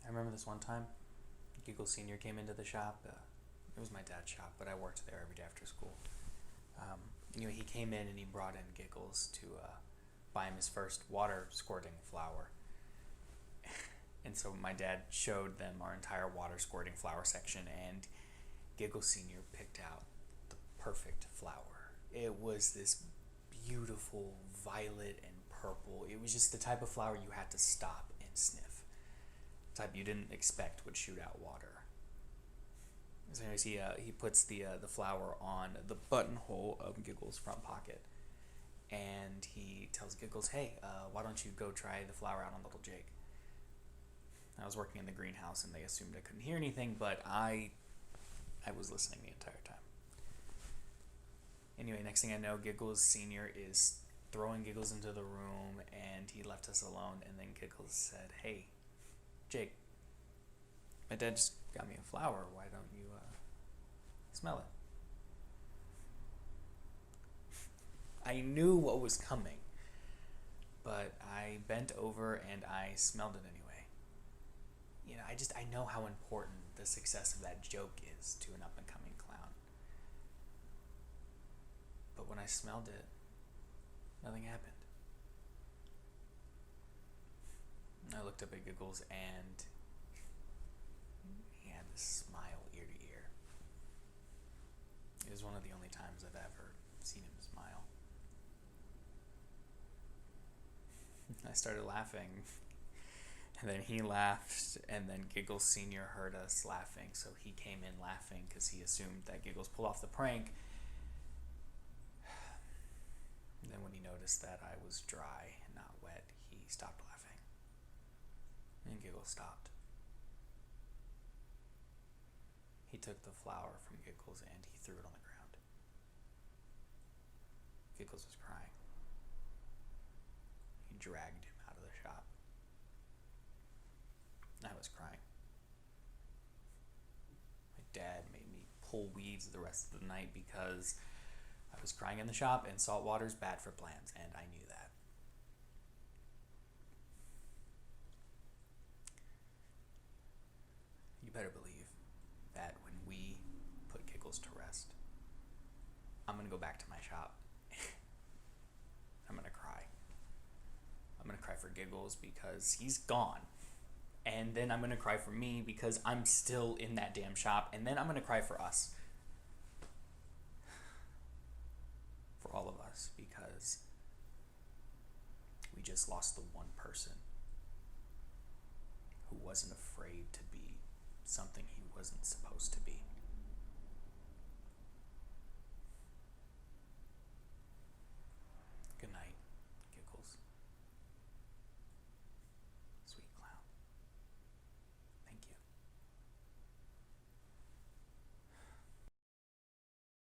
I remember this one time, Giggles Senior came into the shop. It was my dad's shop, but I worked there every day after school. He came in and he brought in Giggles to buy him his first water squirting flower. And so my dad showed them our entire water squirting flower section, and Giggles Senior picked out the perfect flower. It was this beautiful violet and purple. It was just the type of flower you had to stop and sniff. The type you didn't expect would shoot out water. So anyways, he puts the flower on the buttonhole of Giggles' front pocket, and he tells Giggles, "Hey, why don't you go try the flower out on little Jake?" I was working in the greenhouse, and they assumed I couldn't hear anything, but I was listening the entire time. Anyway, next thing I know, Giggles Senior is throwing Giggles into the room, and he left us alone. And then Giggles said, "Hey, Jake, my dad just got me a flower. Why don't you smell it?" I knew what was coming, but I bent over and I smelled it anyway. I know how important the success of that joke is to an up-and-coming clown. But when I smelled it, nothing happened. I looked up at Giggles, and he had this smile ear to ear. It was one of the only times I've ever seen him smile. I started laughing, and then he laughed, and then Giggles Senior heard us laughing, so he came in laughing because he assumed that Giggles pulled off the prank. And then when he noticed that I was dry and not wet, he stopped laughing. And Giggles stopped. He took the flower from Giggles and he threw it on the ground. Giggles was crying. He dragged him out of the shop. I was crying. My dad made me pull weeds the rest of the night because I was crying in the shop, and salt water's bad for plants, and I knew that. You better believe that when we put Giggles to rest, I'm going to go back to my shop. I'm going to cry. I'm going to cry for Giggles because he's gone. And then I'm going to cry for me because I'm still in that damn shop. And then I'm going to cry for us. For all of us, because we just lost the one person who wasn't afraid to be something he wasn't supposed to be.